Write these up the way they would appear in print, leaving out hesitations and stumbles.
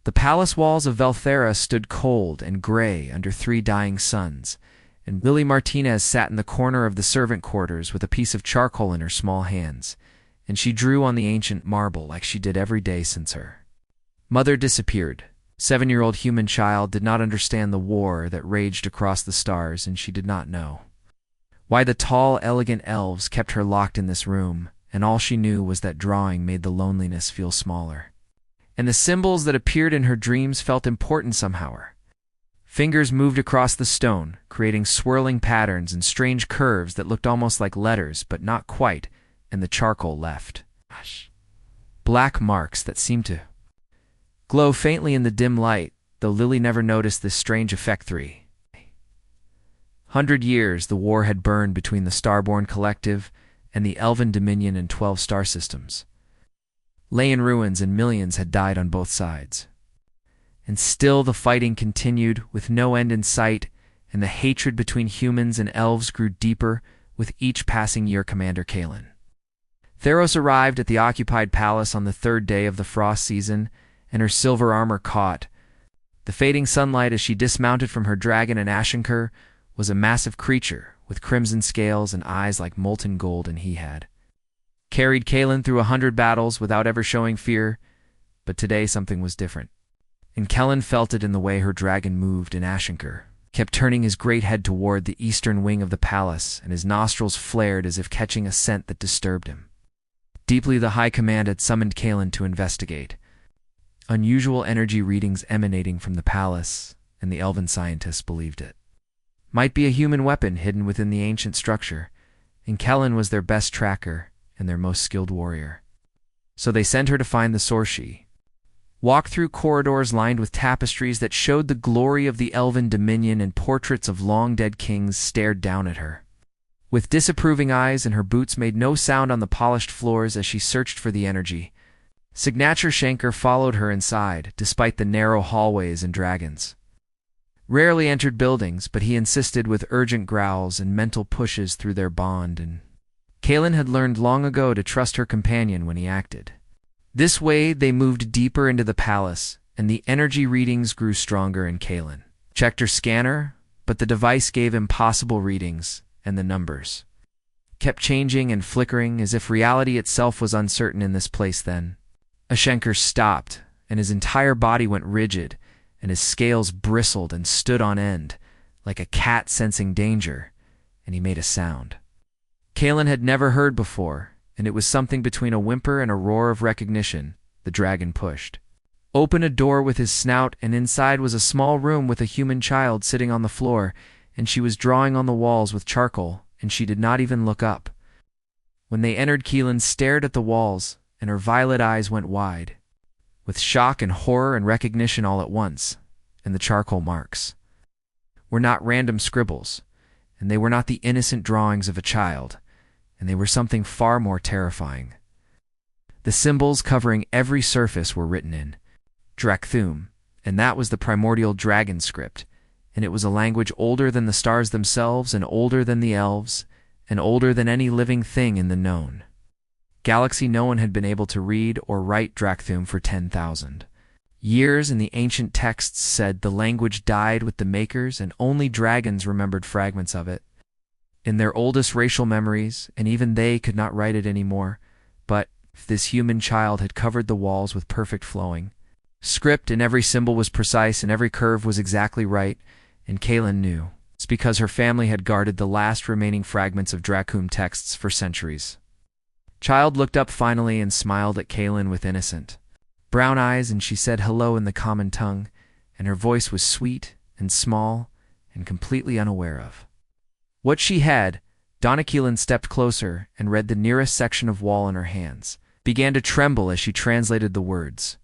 The palace walls of Velthera stood cold and gray under 3 dying suns, and Lily Martinez sat in the corner of the servant quarters with a piece of charcoal in her small hands, and she drew on the ancient marble like she did every day since her mother disappeared. 7-year-old human child did not understand the war that raged across the stars, and she did not know why the tall, elegant elves kept her locked in this room, and all she knew was that drawing made the loneliness feel smaller. And the symbols that appeared in her dreams felt important somehow. Her fingers moved across the stone, creating swirling patterns and strange curves that looked almost like letters, but not quite, and the charcoal left black marks that seemed to glow faintly in the dim light, though Lily never noticed this strange effect. 300 years the war had burned between the Starborn Collective and the Elven Dominion, and 12 star systems lay in ruins, and millions had died on both sides. And still the fighting continued, with no end in sight, and the hatred between humans and elves grew deeper with each passing year. Commander Kalen Theros arrived at the occupied palace on the 3rd day of the frost season, and her silver armor caught the fading sunlight as she dismounted from her dragon. And Ashenkur was a massive creature with crimson scales and eyes like molten gold, and he had carried Kalen through 100 battles without ever showing fear, but today something was different. And Kellen felt it in the way her dragon moved, and Ashenkur kept turning his great head toward the eastern wing of the palace, and his nostrils flared as if catching a scent that disturbed him. Deeply the High Command had summoned Kalen to investigate. Unusual energy readings emanating from the palace, and the elven scientists believed it might be a human weapon hidden within the ancient structure, and Kellen was their best tracker and their most skilled warrior. So they sent her to find the source. She walked through corridors lined with tapestries that showed the glory of the Elven Dominion, and portraits of long-dead kings stared down at her with disapproving eyes, and her boots made no sound on the polished floors as she searched for the energy. Signature Shanker followed her inside, despite the narrow hallways, and dragons rarely entered buildings, but he insisted with urgent growls and mental pushes through their bond, and Kalen had learned long ago to trust her companion when he acted. This way they moved deeper into the palace, and the energy readings grew stronger, and Kalen checked her scanner, but the device gave impossible readings, and the numbers kept changing and flickering as if reality itself was uncertain in this place. Then Ashenkur stopped, and his entire body went rigid, and his scales bristled and stood on end, like a cat sensing danger, and he made a sound Kalen had never heard before, and it was something between a whimper and a roar of recognition. The dragon pushed open a door with his snout, and inside was a small room with a human child sitting on the floor, and she was drawing on the walls with charcoal, and she did not even look up. When they entered, Keelan stared at the walls, and her violet eyes went wide with shock and horror and recognition all at once. And the charcoal marks were not random scribbles, and they were not the innocent drawings of a child, and they were something far more terrifying. The symbols covering every surface were written in Drakthum, and that was the primordial dragon script, and it was a language older than the stars themselves, and older than the elves, and older than any living thing in the known galaxy. No one had been able to read or write Drakthum for 10,000 years, and the ancient texts said the language died with the makers, and only dragons remembered fragments of it in their oldest racial memories, and even they could not write it anymore. But this human child had covered the walls with perfect flowing script, and every symbol was precise, and every curve was exactly right, and Kalen knew it's because her family had guarded the last remaining fragments of Drakthum texts for centuries. Child looked up finally and smiled at Kalen with innocent brown eyes, and she said hello in the common tongue, and her voice was sweet and small and completely unaware of what she had. Donna Keelan stepped closer and read the nearest section of wall in her hands, began to tremble as she translated the words.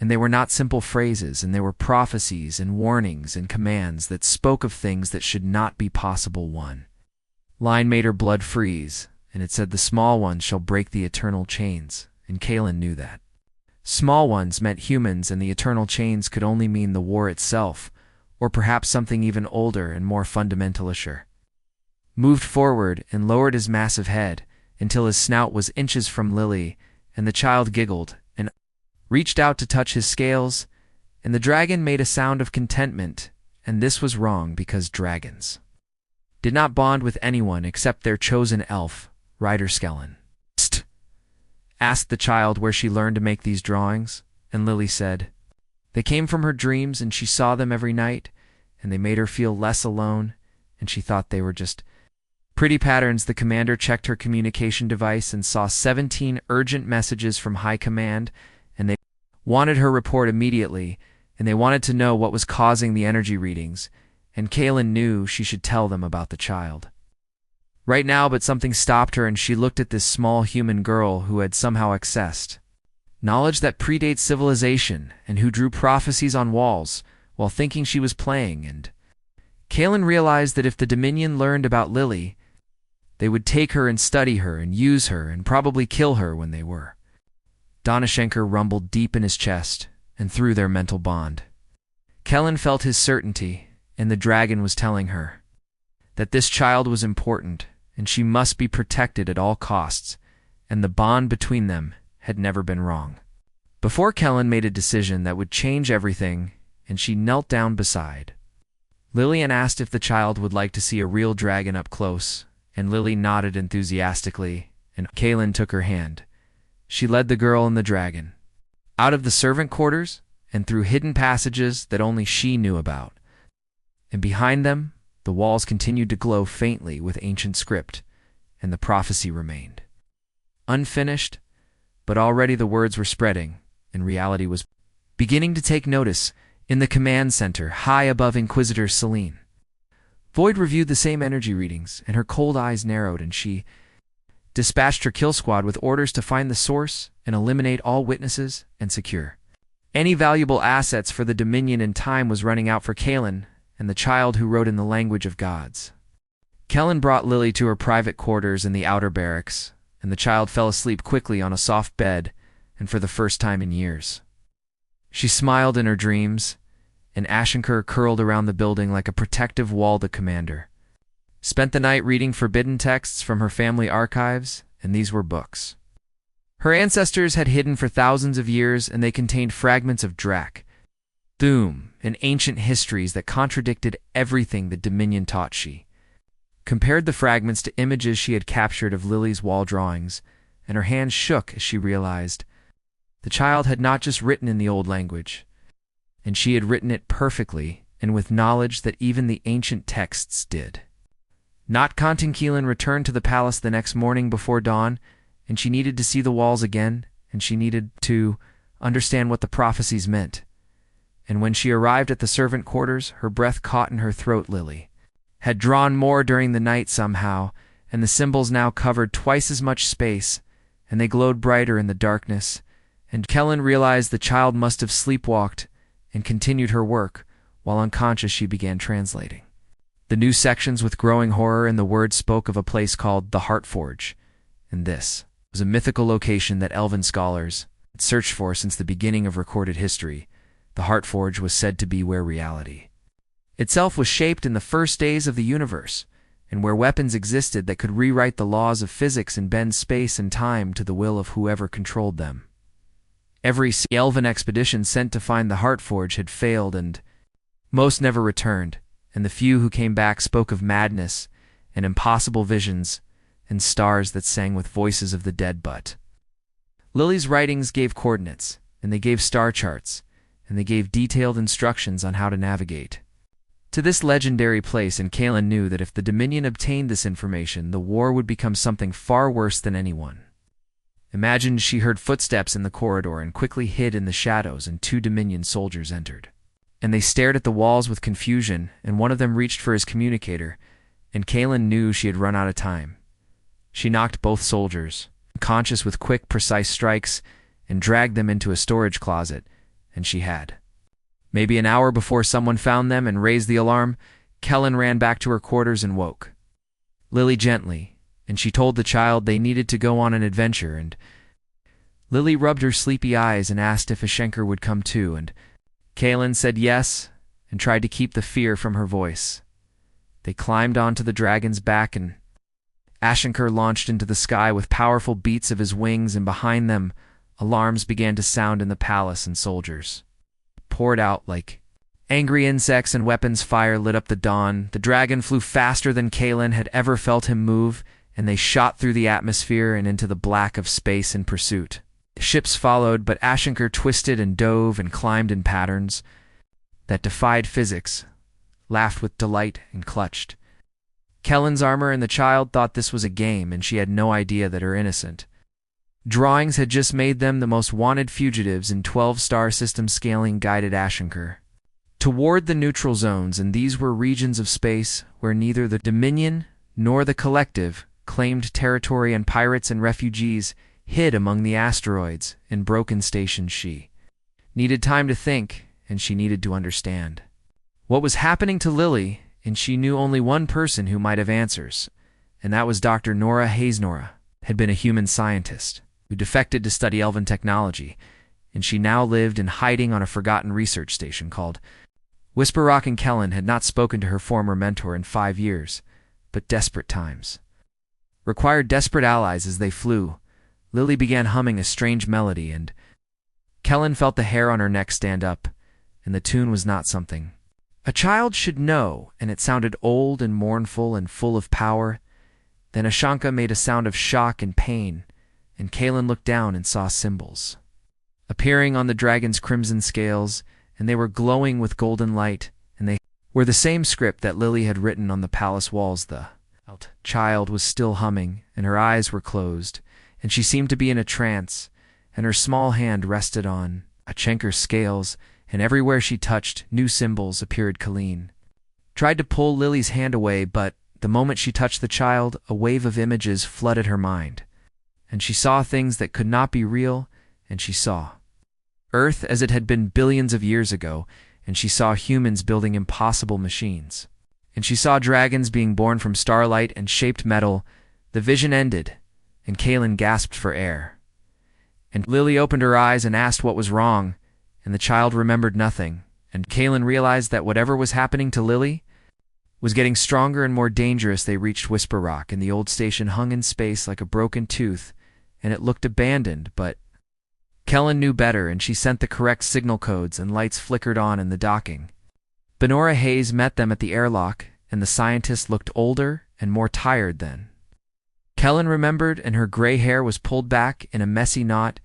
And they were not simple phrases, and they were prophecies and warnings and commands that spoke of things that should not be possible. One line made her blood freeze, and it said, "The small ones shall break the eternal chains," and Kalen knew that small ones meant humans, and the eternal chains could only mean the war itself, or perhaps something even older and more fundamental. Asher moved forward and lowered his massive head until his snout was inches from Lily, and the child giggled and reached out to touch his scales, and the dragon made a sound of contentment, and this was wrong because dragons did not bond with anyone except their chosen elf, Ryder Skellen. Psst! Asked the child where she learned to make these drawings, and Lily said, they came from her dreams and she saw them every night, and they made her feel less alone, and she thought they were just pretty patterns. The commander checked her communication device and saw 17 urgent messages from High Command, and they wanted her report immediately, and they wanted to know what was causing the energy readings, and Kaylin knew she should tell them about the child right now, but something stopped her, and she looked at this small human girl who had somehow accessed knowledge that predates civilization and who drew prophecies on walls while thinking she was playing, and Kaylin realized that if the Dominion learned about Lily, they would take her and study her and use her and probably kill her when they were. Donashenko rumbled deep in his chest and through their mental bond. Kellen felt his certainty, and the dragon was telling her that this child was important and she must be protected at all costs, and the bond between them had never been wrong. Before Kellen made a decision that would change everything, and she knelt down beside Lily and asked if the child would like to see a real dragon up close, and Lily nodded enthusiastically, and Kaylin took her hand. She led the girl and the dragon out of the servant quarters and through hidden passages that only she knew about. And behind them, the walls continued to glow faintly with ancient script, and the prophecy remained unfinished, but already the words were spreading, and reality was beginning to take notice. In the command center, high above Inquisitor Celine, Void reviewed the same energy readings, and her cold eyes narrowed, and she dispatched her kill squad with orders to find the source and eliminate all witnesses and secure any valuable assets, for the Dominion, and time was running out for Kaylin and the child who wrote in the language of gods. Kellen brought Lily to her private quarters in the outer barracks, and the child fell asleep quickly on a soft bed, and for the first time in years. She smiled in her dreams, and Ashenkur curled around the building like a protective wall. The commander spent the night reading forbidden texts from her family archives, and these were books her ancestors had hidden for thousands of years, and they contained fragments of Drak, Thum, and ancient histories that contradicted everything the Dominion taught. She compared the fragments to images she had captured of Lily's wall drawings, and her hands shook as she realized the child had not just written in the old language, and she had written it perfectly and with knowledge that even the ancient texts did not. Kontankilan returned to the palace the next morning before dawn, and she needed to see the walls again, and she needed to understand what the prophecies meant. And when she arrived at the servant quarters, her breath caught in her throat. Lily had drawn more during the night somehow, and the symbols now covered twice as much space, and they glowed brighter in the darkness, and Kellen realized the child must have sleepwalked and continued her work. While unconscious, she began translating the new sections with growing horror, and the word spoke of a place called the Heartforge, and this was a mythical location that elven scholars had searched for since the beginning of recorded history. The Heartforge was said to be where reality itself was shaped in the first days of the universe, and where weapons existed that could rewrite the laws of physics and bend space and time to the will of whoever controlled them. Every elven expedition sent to find the Heartforge had failed, and most never returned, and the few who came back spoke of madness and impossible visions and stars that sang with voices of the dead. But Lily's writings gave coordinates, and they gave star charts, and they gave detailed instructions on how to navigate to this legendary place, and Kaylin knew that if the Dominion obtained this information, the war would become something far worse than anyone imagined. She heard footsteps in the corridor and quickly hid in the shadows, and 2 Dominion soldiers entered. And they stared at the walls with confusion, and one of them reached for his communicator, and Kaylin knew she had run out of time. She knocked both soldiers conscious with quick, precise strikes, and dragged them into a storage closet, and she had maybe an hour before someone found them and raised the alarm. Kellen ran back to her quarters and woke Lily gently, and she told the child they needed to go on an adventure, and Lily rubbed her sleepy eyes and asked if Ashenkur would come too, and Kaylin said yes and tried to keep the fear from her voice. They climbed onto the dragon's back, and Ashenkur launched into the sky with powerful beats of his wings, and behind them, alarms began to sound in the palace, and soldiers poured out like angry insects, and weapons fire lit up the dawn. The dragon flew faster than Kalen had ever felt him move, and they shot through the atmosphere and into the black of space in pursuit. Ships followed, but Ashenker twisted and dove and climbed in patterns that defied physics, laughed with delight, and clutched. Kellen's armor and the child thought this was a game, and she had no idea that her innocent drawings had just made them the most wanted fugitives in 12-star system scaling guided Ashenker toward the neutral zones, and these were regions of space where neither the Dominion nor the Collective claimed territory, and pirates and refugees hid among the asteroids in broken stations. She needed time to think, and she needed to understand what was happening to Lily, and she knew only one person who might have answers, and that was Dr. Nora Hayes. Nora had been a human scientist who defected to study elven technology, and she now lived in hiding on a forgotten research station called Whisper Rock. And Kellen had not spoken to her former mentor in 5 years, but desperate times required desperate allies. As they flew, Lily began humming a strange melody, and Kellen felt the hair on her neck stand up, and the tune was not something a child should know, and it sounded old and mournful and full of power. Then Ashanka made a sound of shock and pain, and Kalen looked down and saw symbols appearing on the dragon's crimson scales, and they were glowing with golden light, and they were the same script that Lily had written on the palace walls. The child was still humming, and her eyes were closed, and she seemed to be in a trance, and her small hand rested on Ashanker's scales, and everywhere she touched, new symbols appeared. Colleen tried to pull Lily's hand away, but the moment she touched the child, a wave of images flooded her mind, and she saw things that could not be real, and she saw Earth as it had been billions of years ago, and she saw humans building impossible machines, and she saw dragons being born from starlight and shaped metal. The vision ended, and Kalen gasped for air, and Lily opened her eyes and asked what was wrong, and the child remembered nothing, and Kalen realized that whatever was happening to Lily was getting stronger and more dangerous. They reached Whisper Rock, and the old station hung in space like a broken tooth, and it looked abandoned, but Kellen knew better, and she sent the correct signal codes, and lights flickered on in the docking. Benora Hayes met them at the airlock, and the scientist looked older and more tired than Kellen remembered, and her gray hair was pulled back in a messy knot,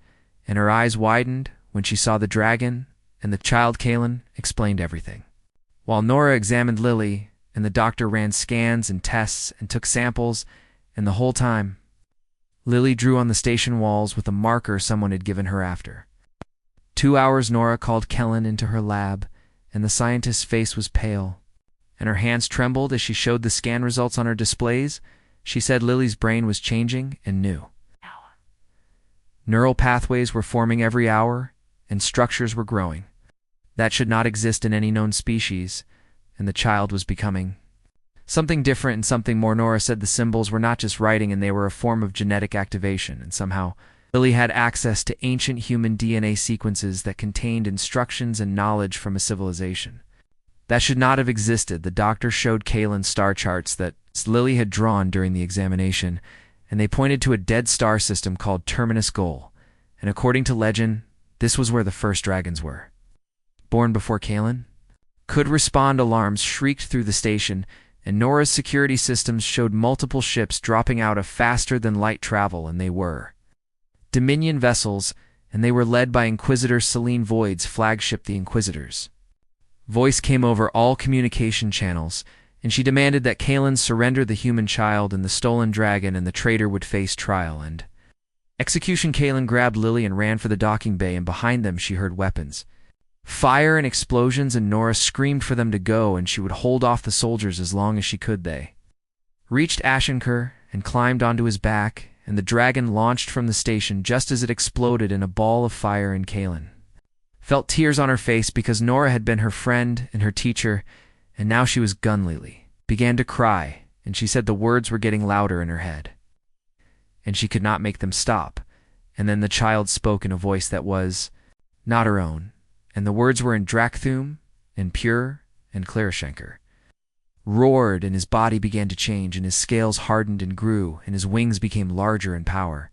and her eyes widened when she saw the dragon and the child. Kalen explained everything, while Nora examined Lily, and the doctor ran scans and tests and took samples, and the whole time Lily drew on the station walls with a marker someone had given her. After 2 hours, Nora called Kellen into her lab, and the scientist's face was pale, and her hands trembled as she showed the scan results on her displays. She said Lily's brain was changing and new. Neural pathways were forming every hour, and structures were growing that should not exist in any known species, and the child was becoming something different and something more. Nora said the symbols were not just writing, and they were a form of genetic activation, and somehow Lily had access to ancient human DNA sequences that contained instructions and knowledge from a civilization that should not have existed. The doctor showed Kalen star charts that Lily had drawn during the examination, and they pointed to a dead star system called Terminus Goal, and according to legend, this was where the first dragons were born. Before Kalen could respond, alarms shrieked through the station, and Nora's security systems showed multiple ships dropping out of faster-than-light travel, and they were Dominion vessels, and they were led by Inquisitor Celine Void's flagship, the Inquisitors. Voice came over all communication channels, and she demanded that Kalen surrender the human child and the stolen dragon, and the traitor would face trial and execution. Kalen grabbed Lily and ran for the docking bay, and behind them she heard weapons, fire and explosions, and Nora screamed for them to go, and she would hold off the soldiers as long as she could. They reached Ashenker and climbed onto his back, and the dragon launched from the station just as it exploded in a ball of fire, and Kalen felt tears on her face because Nora had been her friend and her teacher, and now she was gone. Lily began to cry, and she said the words were getting louder in her head, and she could not make them stop. And then the child spoke in a voice that was not her own, and the words were in Drakthum and pure, and Clarashenker roared, and his body began to change, and his scales hardened and grew, and his wings became larger, and power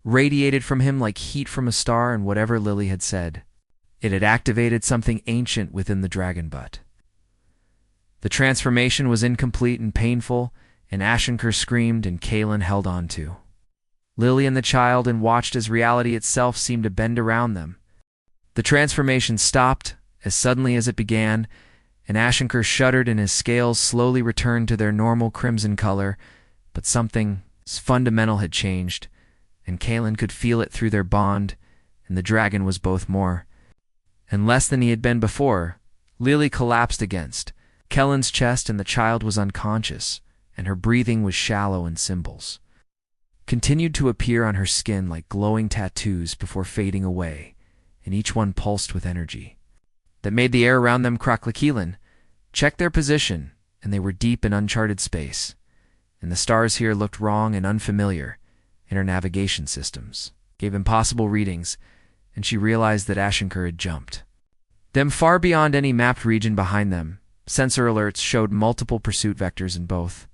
radiated from him like heat from a star. And whatever Lily had said It had activated something ancient within the dragon butt. The transformation was incomplete and painful, and Ashenkur screamed and Kalen held on to Lily and the child and watched as reality itself seemed to bend around them. The transformation stopped as suddenly as it began, and Ashenkur shuddered and his scales slowly returned to their normal crimson color, but something fundamental had changed, and Kalen could feel it through their bond, and the dragon was both more and less than he had been before. Lily collapsed against Kellen's chest, and the child was unconscious, and her breathing was shallow, and symbols continued to appear on her skin like glowing tattoos before fading away, and each one pulsed with energy that made the air around them crackle. Keelan checked their position, and they were deep in uncharted space, and the stars here looked wrong and unfamiliar, and her navigation systems gave impossible readings, and she realized that Ashenkur had jumped them far beyond any mapped region behind them. Sensor alerts showed multiple pursuit vectors in both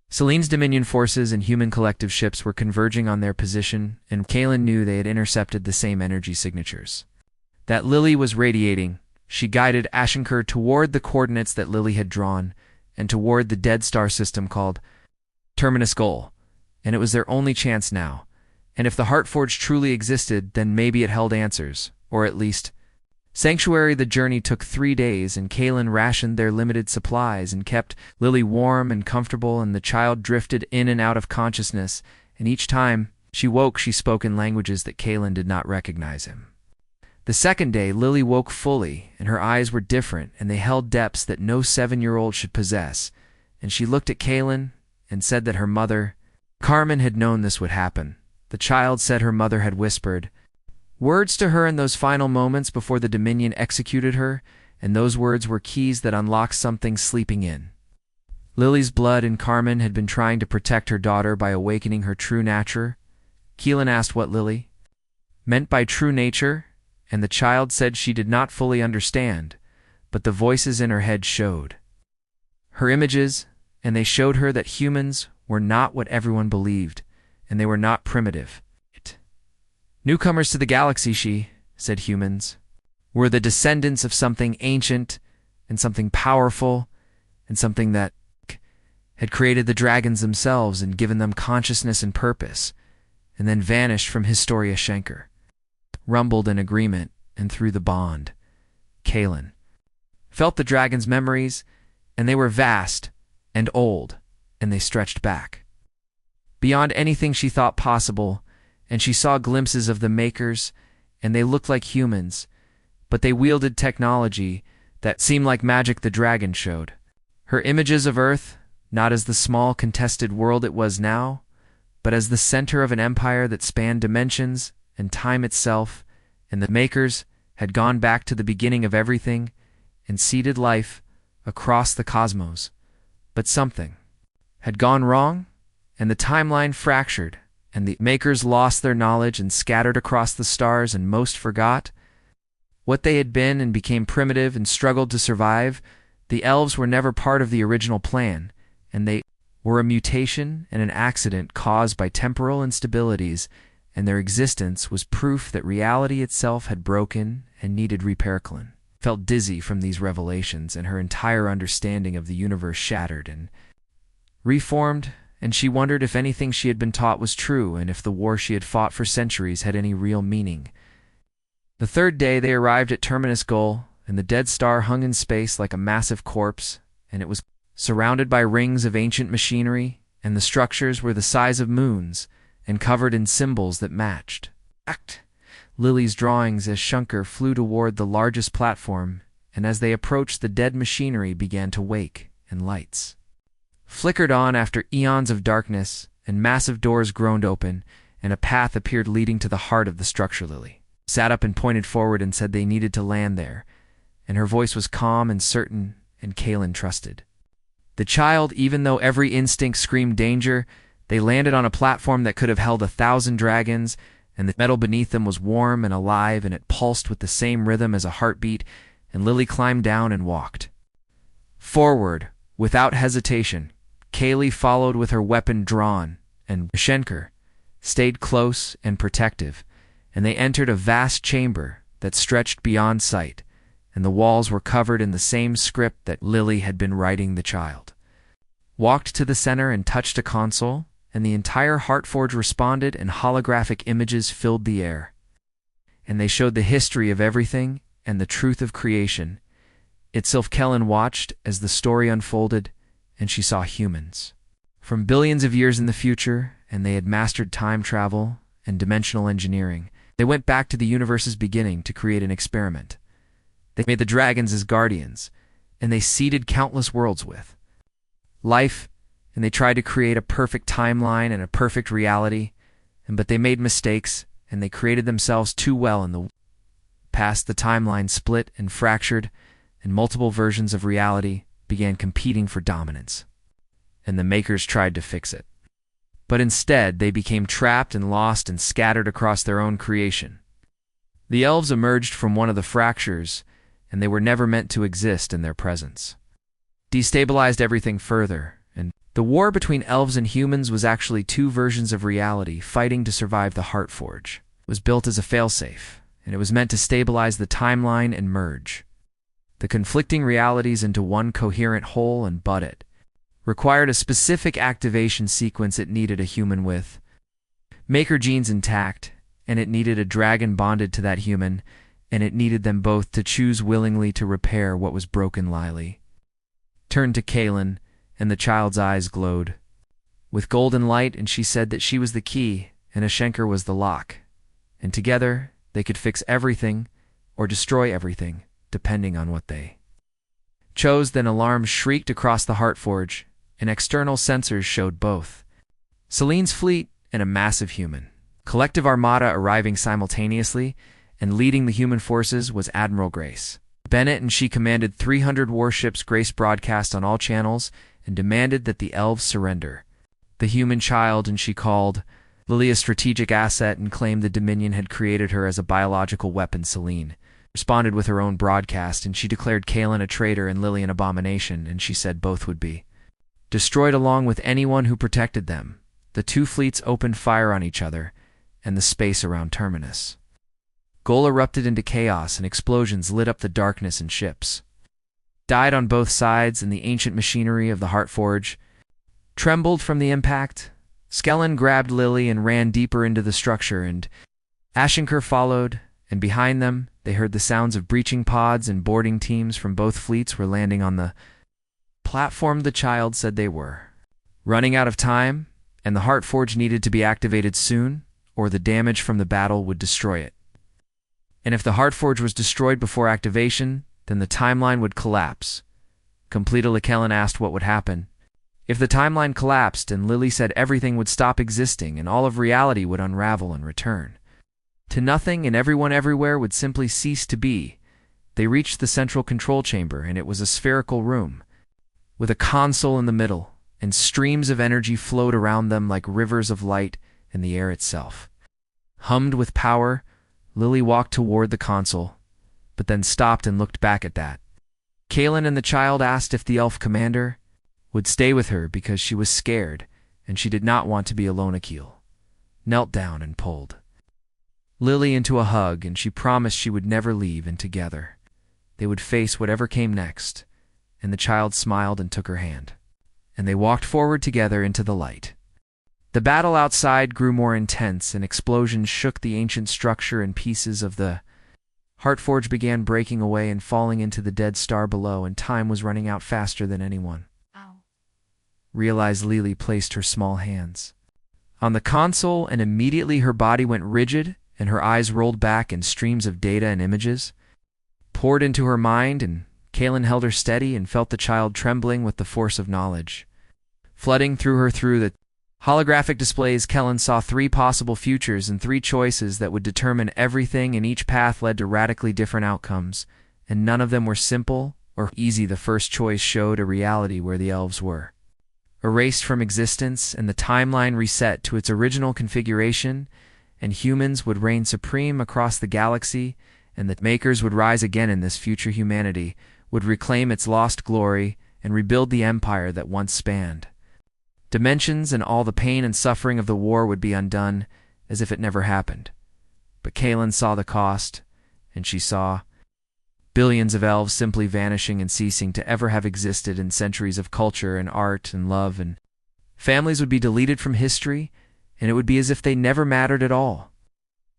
Selene's Dominion forces and human collective ships were converging on their position, and Kalen knew they had intercepted the same energy signatures that Lily was radiating. She guided Ashenkur toward the coordinates that Lily had drawn, and toward the dead star system called Terminus Goal, and it was their only chance now. And if the Heartforge truly existed, then maybe it held answers, or at least sanctuary. The journey took 3 days, and Kalen rationed their limited supplies and kept Lily warm and comfortable, and the child drifted in and out of consciousness, and each time she woke she spoke in languages that Kalen did not recognize him. The second day, Lily woke fully, and her eyes were different, and they held depths that no 7-year-old should possess, and she looked at Kalen and said that her mother, Carmen, had known this would happen. The child said her mother had whispered words to her in those final moments before the Dominion executed her, and those words were keys that unlocked something sleeping in Lily's blood, and Carmen had been trying to protect her daughter by awakening her true nature. Keelan asked what Lily meant by true nature, and the child said she did not fully understand, but the voices in her head showed her images, and they showed her that humans were not what everyone believed, and they were not primitive. Newcomers to the galaxy, she said. Humans were the descendants of something ancient and something powerful and something that had created the dragons themselves and given them consciousness and purpose, and then vanished from Historia. Shenker rumbled in agreement, and through the bond, Kalen felt the dragon's memories, and they were vast and old, and they stretched back beyond anything she thought possible, and she saw glimpses of the makers, and they looked like humans, but they wielded technology that seemed like magic. The dragon showed her images of Earth, not as the small contested world it was now, but as the center of an empire that spanned dimensions and time itself, and the makers had gone back to the beginning of everything and seeded life across the cosmos. But something had gone wrong, and the timeline fractured, and the makers lost their knowledge and scattered across the stars, and most forgot what they had been and became primitive and struggled to survive. The elves were never part of the original plan, and they were a mutation and an accident caused by temporal instabilities, and their existence was proof that reality itself had broken and needed repair. Kalen felt dizzy from these revelations, and her entire understanding of the universe shattered and reformed, and she wondered if anything she had been taught was true, and if the war she had fought for centuries had any real meaning. The third day they arrived at Terminus Goal, and the dead star hung in space like a massive corpse, and it was surrounded by rings of ancient machinery, and the structures were the size of moons, and covered in symbols that matched Lily's drawings as Shunker flew toward the largest platform, and as they approached, the dead machinery began to wake, and lights flickered on after eons of darkness, and massive doors groaned open, and a path appeared leading to the heart of the structure. Lily sat up and pointed forward and said they needed to land there, and her voice was calm and certain, and Kalen trusted the child. Even though every instinct screamed danger, they landed on a platform that could have held 1,000 dragons, and the metal beneath them was warm and alive, and it pulsed with the same rhythm as a heartbeat, and Lily climbed down and walked forward without hesitation. Kaylee followed with her weapon drawn, and Shenker stayed close and protective, and they entered a vast chamber that stretched beyond sight, and the walls were covered in the same script that Lily had been writing the child. Walked to the center and touched a console, and the entire Heartforge responded, and holographic images filled the air. And they showed the history of everything and the truth of creation. Itself Kellen watched as the story unfolded, and she saw humans. From billions of years in the future, and they had mastered time travel and dimensional engineering. They went back to the universe's beginning to create an experiment. They made the dragons as guardians, and they seeded countless worlds with life, and they tried to create a perfect timeline and a perfect reality, but they made mistakes, and they created themselves too well in the past. The timeline split and fractured, and multiple versions of reality began competing for dominance, and the makers tried to fix it. But instead, they became trapped and lost and scattered across their own creation. The elves emerged from one of the fractures, and they were never meant to exist in their presence. Destabilized everything further, and the war between elves and humans was actually two versions of reality fighting to survive. The Heartforge was built as a failsafe, and it was meant to stabilize the timeline and merge the conflicting realities into one coherent whole, and but it required a specific activation sequence. It needed a human with maker genes intact, and it needed a dragon bonded to that human, and it needed them both to choose willingly to repair what was broken. Lily turned to Kaylin, and the child's eyes glowed with golden light, and she said that she was the key and Ashenker was the lock, and together they could fix everything or destroy everything, depending on what they chose. Then alarms shrieked across the Heartforge, and external sensors showed both Celine's fleet and a massive human collective armada arriving simultaneously, and leading the human forces was Admiral Grace Bennett, and she commanded 300 warships. Grace broadcast on all channels and demanded that the elves surrender the human child, and she called Lily a strategic asset and claimed the Dominion had created her as a biological weapon. Celine responded with her own broadcast, and she declared Kaylin a traitor and Lily an abomination, and she said both would be destroyed along with anyone who protected them. The two fleets opened fire on each other and the space around Terminus. Goal erupted into chaos, and explosions lit up the darkness, and ships died on both sides, and the ancient machinery of the Heartforge trembled from the impact. Skellen grabbed Lily and ran deeper into the structure, and Ashenker followed, and behind them they heard the sounds of breaching pods, and boarding teams from both fleets were landing on the platform. The child said they were running out of time, and the Heartforge needed to be activated soon, or the damage from the battle would destroy it. And if the Heartforge was destroyed before activation, then the timeline would collapse. Complete. Kellen asked what would happen if the timeline collapsed, and Lily said everything would stop existing, and all of reality would unravel and return to nothing, and everyone everywhere would simply cease to be. They reached the central control chamber, and it was a spherical room with a console in the middle, and streams of energy flowed around them like rivers of light, and the air itself hummed with power. Lily walked toward the console, but then stopped and looked back at that. Kaylin and the child asked if the elf commander would stay with her because she was scared, and she did not want to be alone. Akil knelt down and pulled Lily into a hug, and she promised she would never leave, and together they would face whatever came next. And the child smiled and took her hand, and they walked forward together into the light. The battle outside grew more intense, and explosions shook the ancient structure, and pieces of the Heartforge began breaking away and falling into the dead star below, and time was running out faster than anyone realized. Lily placed her small hands on the console, and immediately her body went rigid, and her eyes rolled back, and streams of data and images poured into her mind, and Kaylin held her steady and felt the child trembling with the force of knowledge flooding through her. Through the holographic displays, Kellen saw 3 possible futures and 3 choices that would determine everything, and each path led to radically different outcomes, and none of them were simple or easy. The first choice showed a reality where the elves were erased from existence, and the timeline reset to its original configuration, and humans would reign supreme across the galaxy, and the makers would rise again in this future. Humanity would reclaim its lost glory and rebuild the empire that once spanned dimensions, and all the pain and suffering of the war would be undone as if it never happened. But Kaylin saw the cost, and she saw billions of elves simply vanishing and ceasing to ever have existed in centuries of culture and art and love, and families would be deleted from history, and it would be as if they never mattered at all.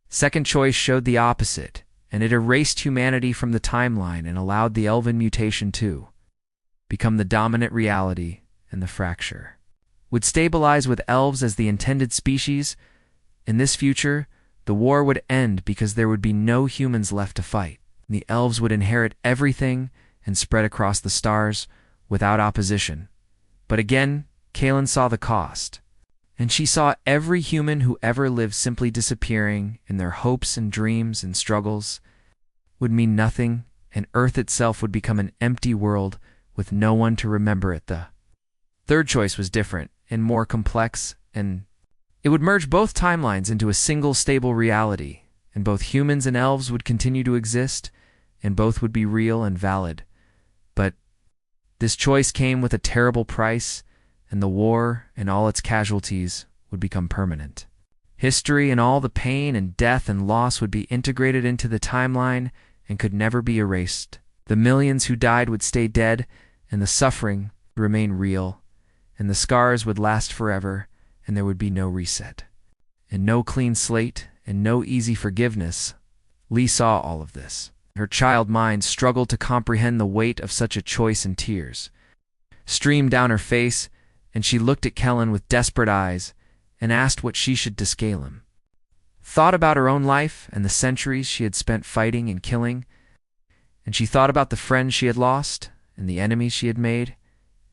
Second choice showed the opposite, and it erased humanity from the timeline and allowed the elven mutation to become the dominant reality, and the fracture would stabilize with elves as the intended species. In this future, the war would end because there would be no humans left to fight. The elves would inherit everything and spread across the stars without opposition. But again, Kaelin saw the cost, and she saw every human who ever lived simply disappearing, and their hopes and dreams and struggles would mean nothing, and Earth itself would become an empty world with no one to remember it. The third choice was different and more complex, and it would merge both timelines into a single stable reality, and both humans and elves would continue to exist, and both would be real and valid. But this choice came with a terrible price, and the war and all its casualties would become permanent. History and all the pain and death and loss would be integrated into the timeline and could never be erased. The millions who died would stay dead, and the suffering would remain real, and the scars would last forever, and there would be no reset, and no clean slate, and no easy forgiveness. Lee saw all of this. Her child mind struggled to comprehend the weight of such a choice, and tears streamed down her face, and she looked at Kellen with desperate eyes and asked what she should do to scale him. Thought about her own life and the centuries she had spent fighting and killing, and she thought about the friends she had lost and the enemies she had made,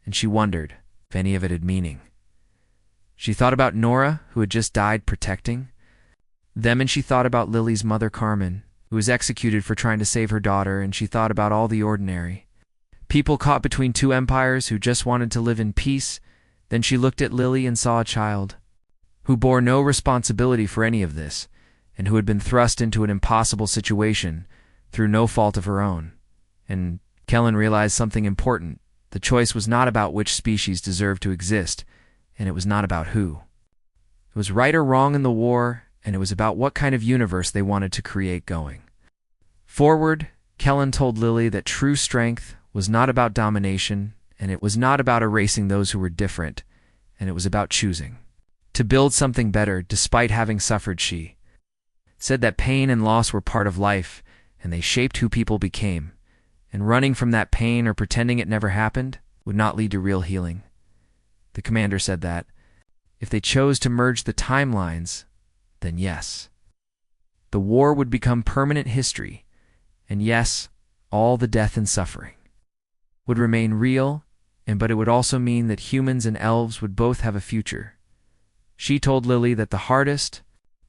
and she wondered if any of it had meaning. She thought about Nora, who had just died protecting them, and she thought about Lily's mother, Carmen, who was executed for trying to save her daughter, and she thought about all the ordinary people caught between two empires who just wanted to live in peace. Then she looked at Lily and saw a child who bore no responsibility for any of this, and who had been thrust into an impossible situation through no fault of her own. And Kellen realized something important. The choice was not about which species deserved to exist, and it was not about who it was right or wrong in the war, and it was about what kind of universe they wanted to create going forward. Kellen told Lily that true strength was not about domination, and it was not about erasing those who were different, and it was about choosing to build something better despite having suffered. She said that pain and loss were part of life, and they shaped who people became, and running from that pain or pretending it never happened would not lead to real healing. The commander said that if they chose to merge the timelines, then yes, the war would become permanent history, and yes, all the death and suffering would remain real, but it would also mean that humans and elves would both have a future. She told Lily that the hardest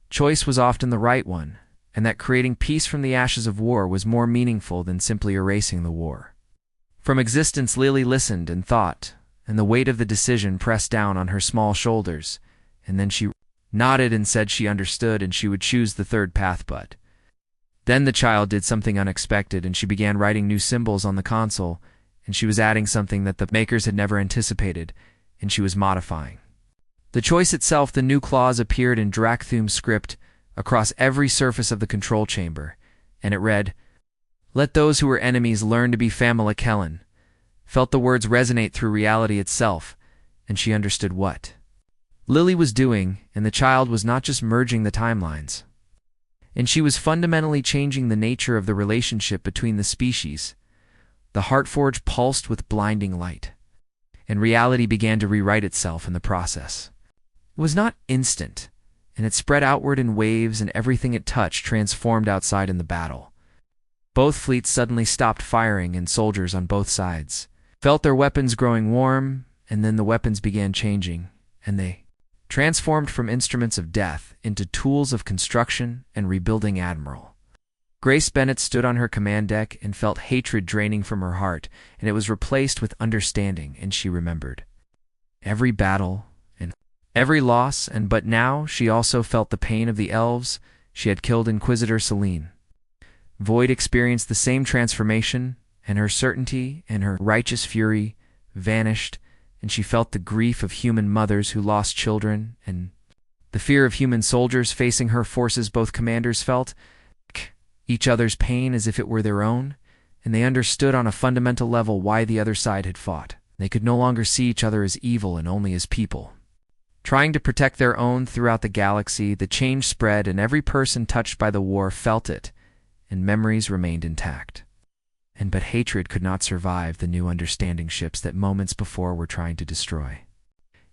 choice was often the right one, and that creating peace from the ashes of war was more meaningful than simply erasing the war from existence. Lily listened and thought, and the weight of the decision pressed down on her small shoulders, and then she nodded and said she understood and she would choose the third path. But then the child did something unexpected, and she began writing new symbols on the console, and she was adding something that the makers had never anticipated, and she was modifying the choice itself. The new clause appeared in Drakthum's script across every surface of the control chamber, and it read, "Let those who were enemies learn to be family." Kellen felt the words resonate through reality itself, and she understood what Lily was doing, and the child was not just merging the timelines, and she was fundamentally changing the nature of the relationship between the species. The Heartforge pulsed with blinding light, and reality began to rewrite itself in the process. It was not instant, and it spread outward in waves, and everything it touched transformed outside in the battle. Both fleets suddenly stopped firing, and soldiers on both sides felt their weapons growing warm, and then the weapons began changing, and they transformed from instruments of death into tools of construction and rebuilding. Admiral Grace Bennett stood on her command deck and felt hatred draining from her heart, and it was replaced with understanding, and she remembered every battle and every loss, but now she also felt the pain of the elves she had killed. Inquisitor Celine Void experienced the same transformation, and her certainty and her righteous fury vanished, and she felt the grief of human mothers who lost children and the fear of human soldiers facing her forces. Both commanders felt each other's pain as if it were their own, and they understood on a fundamental level why the other side had fought. They could no longer see each other as evil and only as people. Trying to protect their own throughout the galaxy, the change spread and every person touched by the war felt it, and memories remained intact. But hatred could not survive the new understanding ships that moments before were trying to destroy.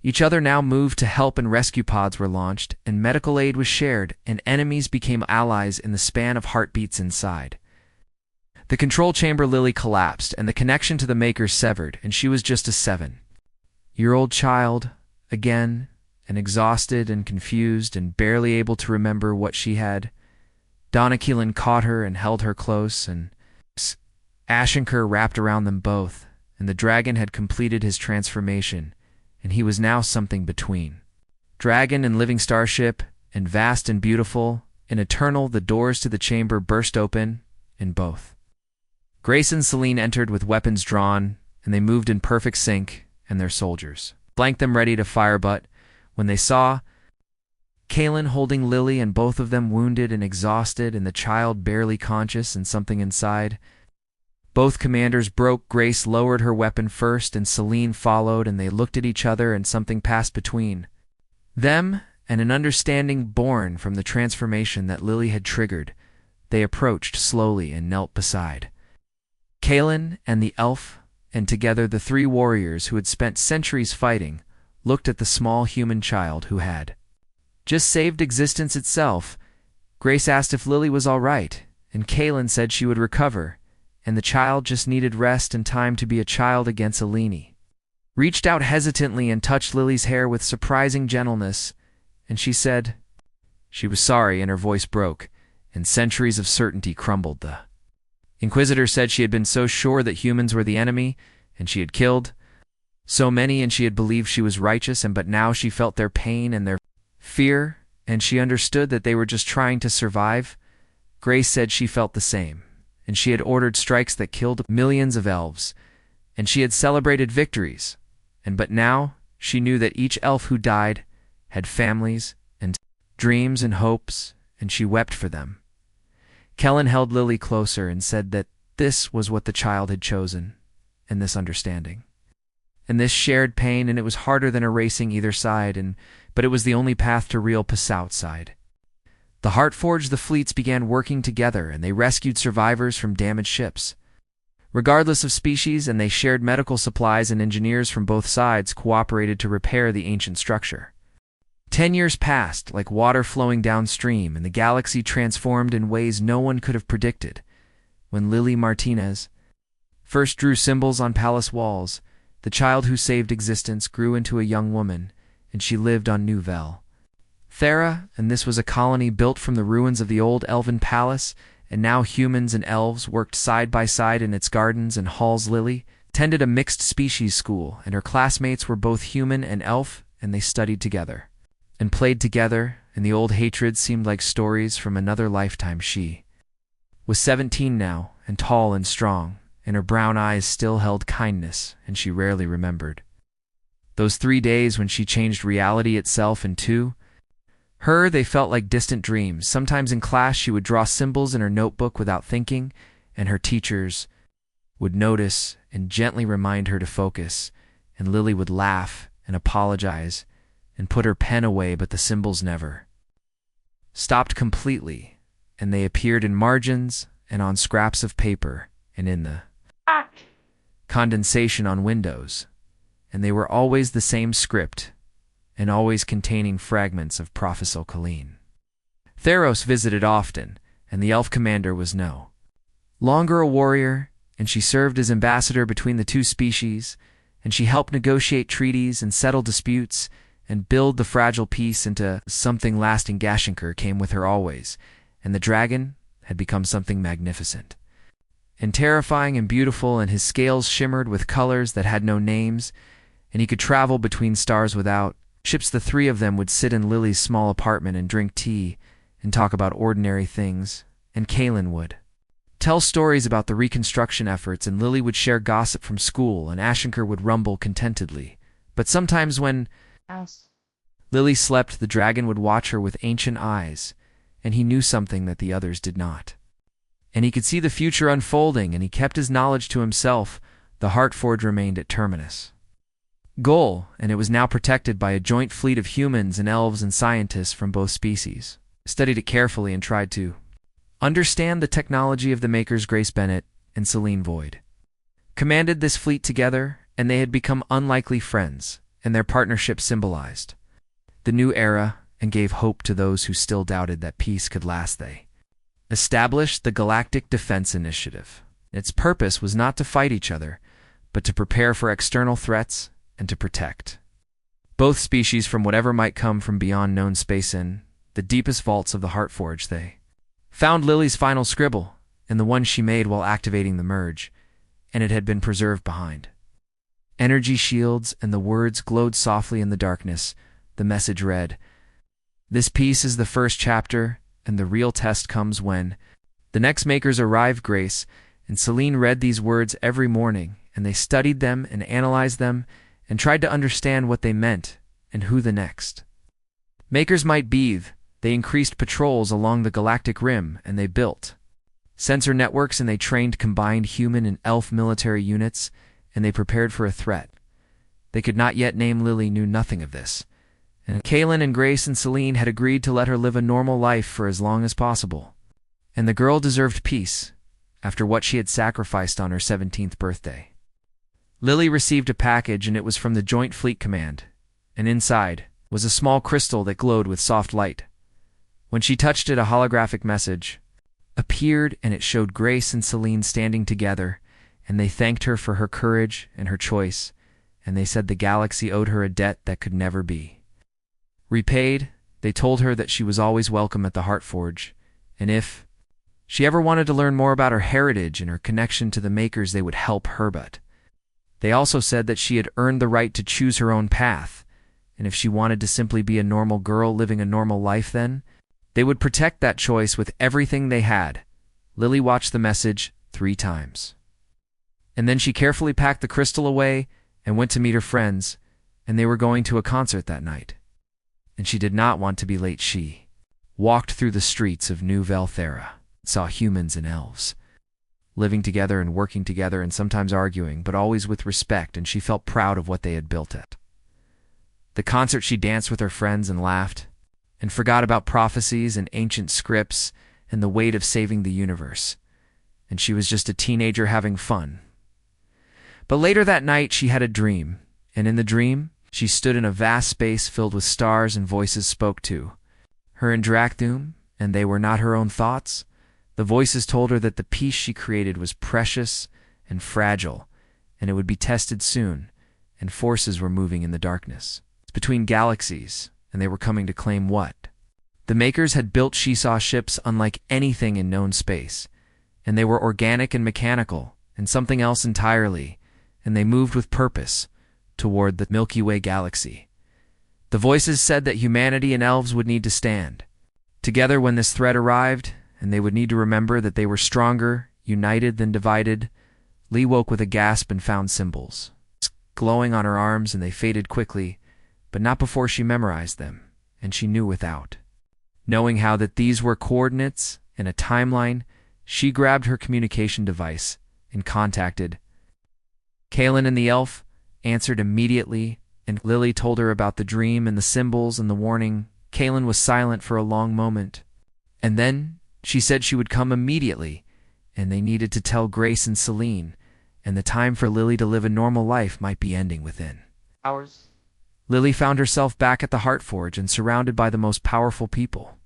Each other now moved to help and rescue pods were launched, and medical aid was shared, and enemies became allies in the span of heartbeats inside. The control chamber Lily collapsed, and the connection to the Makers severed, and she was just a 7-year-old child, again, and exhausted and confused and barely able to remember what she had. Donna Keelan caught her and held her close, and Ashenker wrapped around them both, and the dragon had completed his transformation, and he was now something between. Dragon and living starship, and vast and beautiful, and eternal, the doors to the chamber burst open, in both. Grace and Celine entered with weapons drawn, and they moved in perfect sync, and their soldiers flanked them ready to fire, but when they saw Kaylin holding Lily and both of them wounded and exhausted and the child barely conscious and something inside, both commanders broke. Grace lowered her weapon first and Celine followed, and they looked at each other and something passed between them and an understanding born from the transformation that Lily had triggered. They approached slowly and knelt beside Kaylin and the elf, and together the three warriors who had spent centuries fighting looked at the small human child who had just saved existence itself. Grace asked if Lily was all right, and Kaylin said she would recover, and the child just needed rest and time to be a child again. Celine reached out hesitantly and touched Lily's hair with surprising gentleness, and she said she was sorry, and her voice broke, and centuries of certainty crumbled. The Inquisitor said she had been so sure that humans were the enemy, and she had killed so many, and she had believed she was righteous, but now she felt their pain and their fear, and she understood that they were just trying to survive. Grace said she felt the same, and she had ordered strikes that killed millions of elves, and she had celebrated victories, but now she knew that each elf who died had families and dreams and hopes, and she wept for them. Kellen held Lily closer and said that this was what the child had chosen, and this understanding, and this shared pain, and it was harder than erasing either side, but it was the only path to real peace outside. The Heartforged, the fleets began working together, and they rescued survivors from damaged ships, regardless of species, and they shared medical supplies, and engineers from both sides cooperated to repair the ancient structure. 10 years passed like water flowing downstream, and the galaxy transformed in ways no one could have predicted. When Lily Martinez first drew symbols on palace walls, the child who saved existence grew into a young woman, and she lived on Nouvelle Thera, and this was a colony built from the ruins of the old elven palace, and now humans and elves worked side by side in its gardens and halls. Lily attended a mixed-species school, and her classmates were both human and elf, and they studied together and played together, and the old hatreds seemed like stories from another lifetime. She was 17 now, and tall and strong, and her brown eyes still held kindness, and she rarely remembered those 3 days when she changed reality itself into her. They felt like distant dreams. Sometimes in class she would draw symbols in her notebook without thinking, and her teachers would notice and gently remind her to focus, and Lily would laugh and apologize and put her pen away, but the symbols never stopped completely, and they appeared in margins and on scraps of paper and in the condensation on windows, and they were always the same script, and always containing fragments of Professor Colleen. Theros visited often, and the elf commander was no longer a warrior, and she served as ambassador between the two species, and she helped negotiate treaties and settle disputes and build the fragile peace into something lasting. Gashinker came with her always, and the dragon had become something magnificent and terrifying and beautiful, and his scales shimmered with colors that had no names, and he could travel between stars without ships. The three of them would sit in Lily's small apartment and drink tea and talk about ordinary things, and Kaylin would tell stories about the reconstruction efforts, and Lily would share gossip from school, and Ashenker would rumble contentedly. But sometimes when Lily slept, the dragon would watch her with ancient eyes, and he knew something that the others did not. and he could see the future unfolding, and he kept his knowledge to himself. The Heartforge remained at Terminus. Goal, and it was now protected by a joint fleet of humans and elves and scientists from both species. Studied it carefully and tried to understand the technology of the makers Grace Bennett and Celine Void. Commanded this fleet together, and they had become unlikely friends, and their partnership symbolized the new era and gave hope to those who still doubted that peace could last. They established the Galactic Defense Initiative. Its purpose was not to fight each other, but to prepare for external threats and to protect both species from whatever might come from beyond known space. In the deepest vaults of the Heartforge, they found Lily's final scribble, and the one she made while activating the merge, and it had been preserved behind energy shields, and the words glowed softly in the darkness. The message read, "This piece is the first chapter, and the real test comes when." The next makers arrived. Grace and Celine read these words every morning, and they studied them and analyzed them and tried to understand what they meant and who the next makers might be. They increased patrols along the galactic rim, and they built sensor networks, and they trained combined human and elf military units, and they prepared for a threat. They could not yet name. Lily knew nothing of this, and Kaylin and Grace and Celine had agreed to let her live a normal life for as long as possible. And the girl deserved peace after what she had sacrificed on her 17th birthday. Lily received a package, and it was from the Joint Fleet Command, and inside was a small crystal that glowed with soft light. When she touched it, a holographic message appeared, and it showed Grace and Celine standing together, and they thanked her for her courage and her choice, and they said the galaxy owed her a debt that could never be repaid. They told her that she was always welcome at the Heartforge, and if she ever wanted to learn more about her heritage and her connection to the makers, they would help her. But they also said that she had earned the right to choose her own path, and if she wanted to simply be a normal girl living a normal life, then they would protect that choice with everything they had. Lily watched the message 3 times, and then she carefully packed the crystal away and went to meet her friends, and they were going to a concert that night. And she did not want to be late. She walked through the streets of New Velthera, saw humans and elves living together and working together and sometimes arguing, but always with respect, and she felt proud of what they had built at the concert. She danced with her friends and laughed and forgot about prophecies and ancient scripts and the weight of saving the universe, and she was just a teenager having fun. But later that night she had a dream, and in the dream she stood in a vast space filled with stars, and voices spoke to her in Drakthum, and they were not her own thoughts. The voices told her that the piece she created was precious and fragile, and it would be tested soon, and forces were moving in the darkness between galaxies, and they were coming to claim what the makers had built. She saw ships unlike anything in known space, and they were organic and mechanical, and something else entirely, and they moved with purpose toward the Milky Way galaxy. The voices said that humanity and elves would need to stand together when this threat arrived, and they would need to remember that they were stronger, united than divided. Lee woke with a gasp and found symbols glowing on her arms, and they faded quickly, but not before she memorized them, and she knew without knowing how that these were coordinates and a timeline. She grabbed her communication device and contacted Kaylin, and the elf answered immediately, and Lily told her about the dream and the symbols and the warning. Kaylin was silent for a long moment, and then she said she would come immediately, and they needed to tell Grace and Celine, and the time for Lily to live a normal life might be ending within hours. Lily found herself back at the Heartforge and surrounded by the most powerful people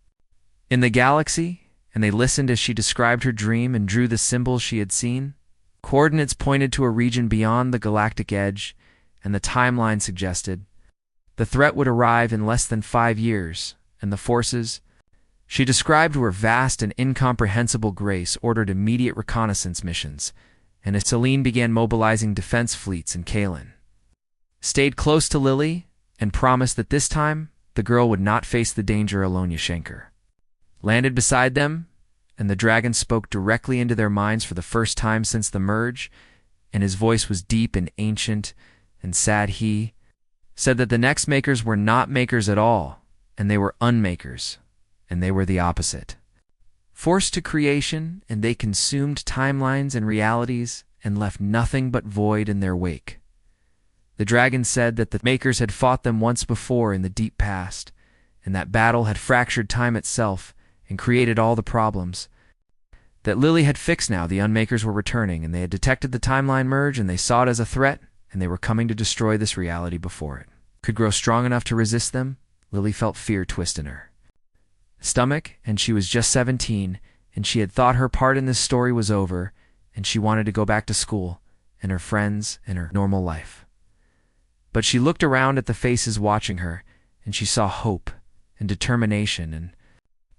in the galaxy, and they listened as she described her dream and drew the symbols she had seen. Coordinates pointed to a region beyond the galactic edge, and the timeline suggested the threat would arrive in less than 5 years, and the forces she described were vast and incomprehensible. Grace ordered immediate reconnaissance missions, and as Celine began mobilizing defense fleets, and Kaylin stayed close to Lily and promised that this time the girl would not face the danger alone. Yashenker landed beside them, and the dragon spoke directly into their minds for the first time since the merge, and his voice was deep and ancient and sad. He said that the next makers were not makers at all, and they were unmakers, and they were the opposite. forced to creation, and they consumed timelines and realities and left nothing but void in their wake. The dragon said that the makers had fought them once before in the deep past, and that battle had fractured time itself and created all the problems. That Lily had fixed now, the Unmakers were returning, and they had detected the timeline merge, and they saw it as a threat, and they were coming to destroy this reality before it could grow strong enough to resist them. Lily felt fear twist in her stomach, and she was just 17, and she had thought her part in this story was over, and she wanted to go back to school, and her friends, and her normal life. But she looked around at the faces watching her, and she saw hope, and determination, and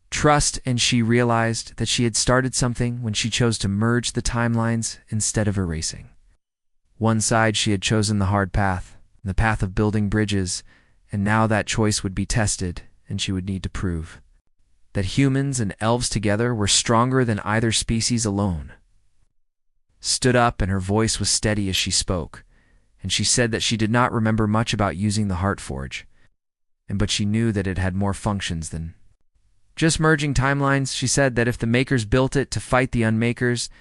trust, and she realized that she had started something when she chose to merge the timelines instead of erasing. One side she had chosen the hard path, the path of building bridges, and now that choice would be tested, and she would need to prove that humans and elves together were stronger than either species alone. Stood up, and her voice was steady as she spoke, and she said that she did not remember much about using the Heart Forge, but she knew that it had more functions than just merging timelines. She said that if the makers built it to fight the unmakers,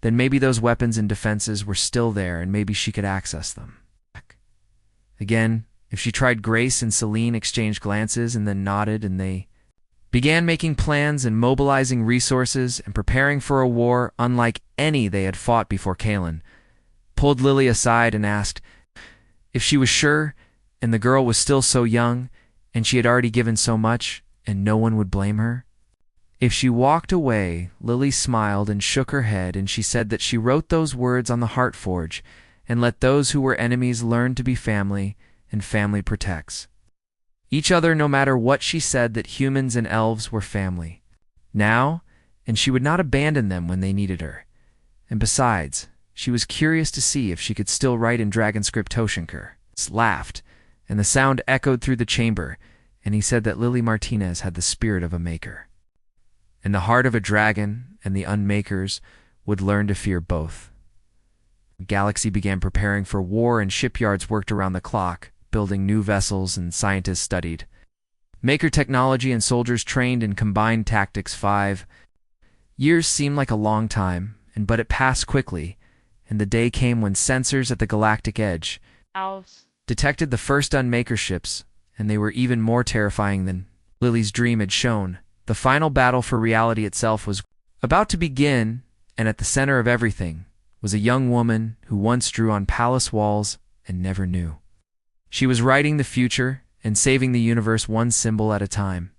then maybe those weapons and defenses were still there, and maybe she could access them. Again, if she tried, Grace and Celine exchanged glances and then nodded, and they began making plans and mobilizing resources and preparing for a war unlike any they had fought before. Kalen pulled Lily aside and asked if she was sure, and the girl was still so young, and she had already given so much, and no one would blame her. If she walked away, Lily smiled and shook her head, and she said that she wrote those words on the Heart Forge, and let those who were enemies learn to be family, and family protects each other no matter what. She said that humans and elves were family now, and she would not abandon them when they needed her. And besides, she was curious to see if she could still write in dragon script. Toshinker laughed, and the sound echoed through the chamber, and he said that Lily Martinez had the spirit of a maker, and the heart of a dragon, and the unmakers would learn to fear both. The galaxy began preparing for war, and shipyards worked around the clock, building new vessels, and scientists studied maker technology, and soldiers trained in combined tactics. 5 years seemed like a long time, but it passed quickly, and the day came when sensors at the Galactic Edge detected the first Unmaker ships, and they were even more terrifying than Lily's dream had shown. The final battle for reality itself was about to begin, and at the center of everything was a young woman who once drew on palace walls and never knew. She was writing the future and saving the universe one symbol at a time.